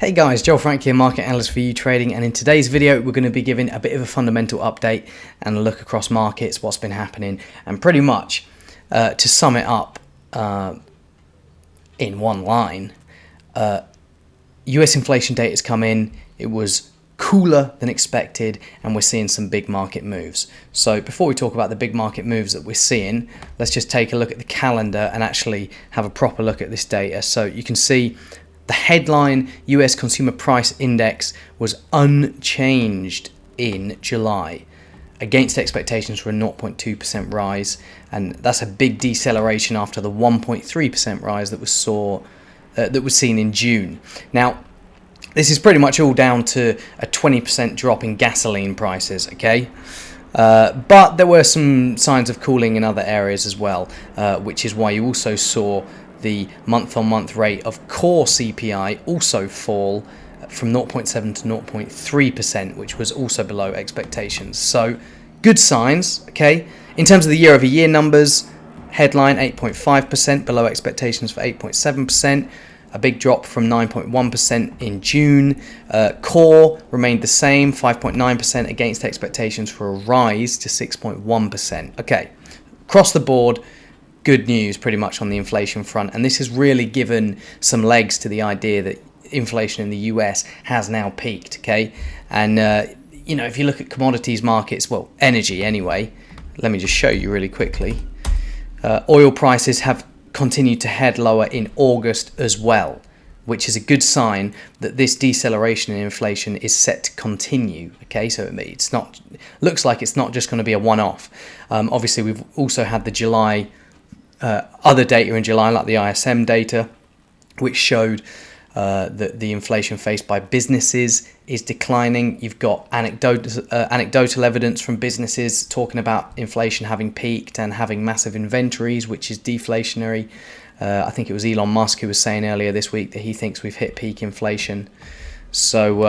Hey guys, Joel Frank here, market analyst for YouTrading, and in today's video we're going to be giving a bit of a fundamental update and a look across markets, what's been happening, and pretty much to sum it up in one line, US inflation data has come in. It was cooler than expected, and we're seeing some big market moves. So before we talk about the big market moves that we're seeing, let's just take a look at the calendar and actually have a proper look at this data. So you can see the headline US Consumer Price Index was unchanged in July against expectations for a 0.2% rise, and that's a big deceleration after the 1.3% rise that was seen in June. Now, this is pretty much all down to a 20% drop in gasoline prices, okay? But there were some signs of cooling in other areas as well, which is why you also saw the month-on-month rate of core CPI also fall from 0.7 to 0.3%, which was also below expectations. So good signs, okay? In terms of the year-over-year numbers, headline 8.5%, below expectations for 8.7%, a big drop from 9.1% in June. Core remained the same, 5.9% against expectations for a rise to 6.1%. Okay, across the board, good news pretty much on the inflation front, and this has really given some legs to the idea that inflation in the US has now peaked, okay? And if you look at commodities markets, well, energy anyway, let me just show you really quickly. Oil prices have continued to head lower in August as well, which is a good sign that this deceleration in inflation is set to continue, okay? So it's not, looks like it's not just going to be a one-off. Obviously, we've also had the July other data in July, like the ISM data, which showed that the inflation faced by businesses is declining. You've got anecdotal evidence from businesses talking about inflation having peaked and having massive inventories, which is deflationary. I think it was Elon Musk who was saying earlier this week that he thinks we've hit peak inflation. So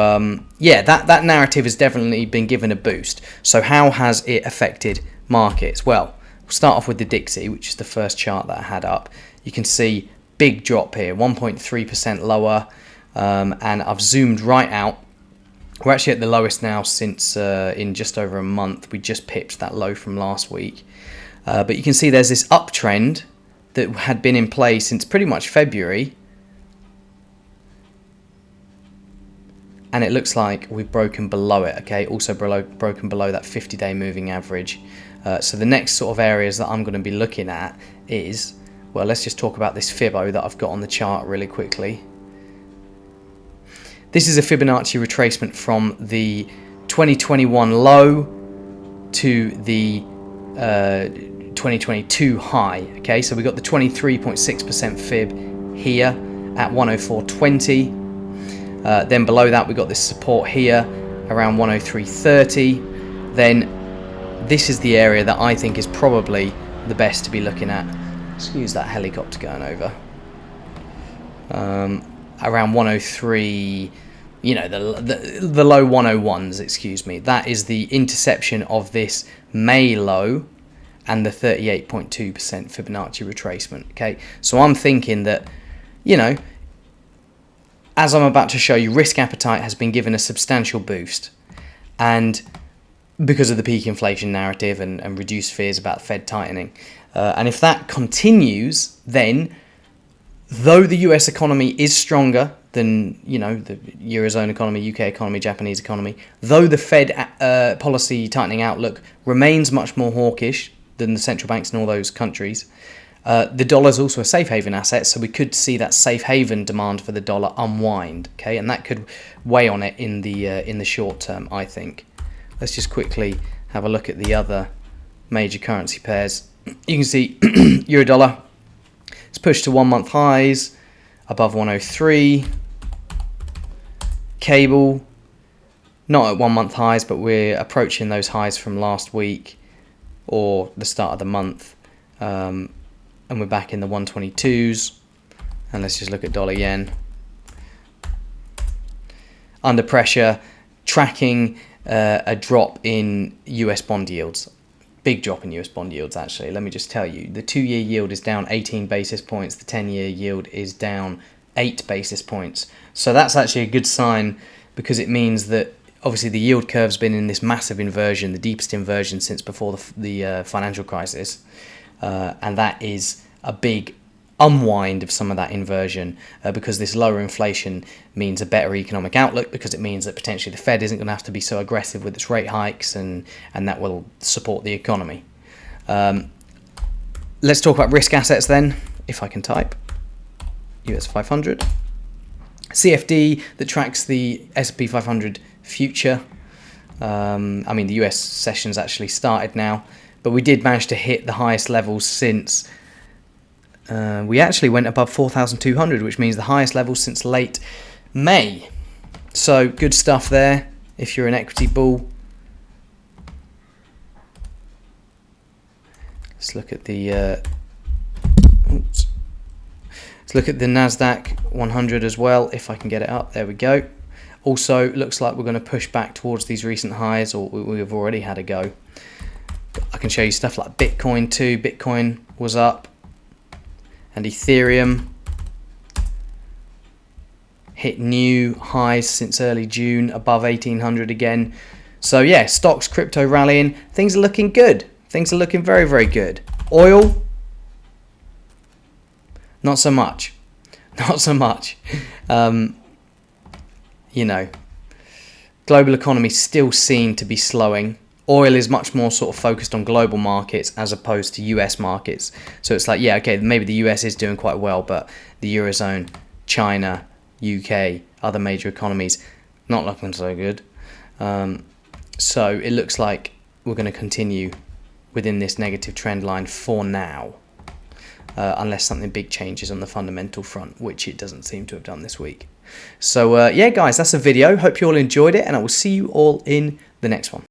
that narrative has definitely been given a boost. So how has it affected markets? Well, we'll start off with the Dixie, which is the first chart that I had up. You can see big drop here, 1.3% lower, and I've zoomed right out. We're actually at the lowest now since in just over a month. We just pipped that low from last week. But you can see there's this uptrend that had been in place since pretty much February. And it looks like we've broken below it, okay? Also broken below that 50-day moving average. So the next sort of areas that I'm going to be looking at is, well, let's just talk about this Fibbo that I've got on the chart really quickly. This is a Fibonacci retracement from the 2021 low to the 2022 high. Okay, so we got the 23.6% fib here at 104.20. Then below that we got this support here around 103.30. Then this is the area that I think is probably the best to be looking at. Excuse that helicopter going over. Around 103, the low 101s, excuse me. That is the interception of this May low and the 38.2% Fibonacci retracement. Okay, so I'm thinking that, as I'm about to show you, risk appetite has been given a substantial boost, and because of the peak inflation narrative and reduced fears about Fed tightening. And if that continues, then though the US economy is stronger than, the Eurozone economy, UK economy, Japanese economy, though the Fed policy tightening outlook remains much more hawkish than the central banks in all those countries, the dollar is also a safe haven asset, so we could see that safe haven demand for the dollar unwind, okay? And that could weigh on it in the short term, I think. Let's just quickly have a look at the other major currency pairs. You can see euro dollar, it's pushed to 1 month highs above 103. Cable, not at 1 month highs, but we're approaching those highs from last week or the start of the month. And we're back in the 122s. And let's just look at dollar yen. Under pressure, tracking a drop in US bond yields. Big drop in US bond yields, actually. Let me just tell you. The 2-year yield is down 18 basis points. The 10-year yield is down 8 basis points. So that's actually a good sign, because it means that obviously the yield curve's been in this massive inversion, the deepest inversion since before the financial crisis, and that is a big unwind of some of that inversion, because this lower inflation means a better economic outlook, because it means that potentially the Fed isn't going to have to be so aggressive with its rate hikes, and that will support the economy. Let's talk about risk assets then, if I can type. US 500. CFD that tracks the S&P 500 future. I mean, the US session's actually started now, but we did manage to hit the highest levels since we actually went above 4,200, which means the highest levels since late May. So good stuff there if you're an equity bull. Let's look at the let's look at the Nasdaq 100 as well, if I can get it up. There we go. Also, looks like we're going to push back towards these recent highs, or we've already had a go. I can show you stuff like Bitcoin too. Bitcoin was up, and Ethereum hit new highs since early June, above 1,800 again. So yeah, stocks, crypto rallying. Things are looking good. Things are looking very, very good. Oil, not so much. Not so much. You know, global economy still seen to be slowing. Oil is much more sort of focused on global markets as opposed to US markets. So it's like, yeah, okay, maybe the US is doing quite well, but the Eurozone, China, UK, other major economies, not looking so good. So it looks like we're going to continue within this negative trend line for now, unless something big changes on the fundamental front, which it doesn't seem to have done this week. So yeah, guys, that's a video. Hope you all enjoyed it, and I will see you all in the next one.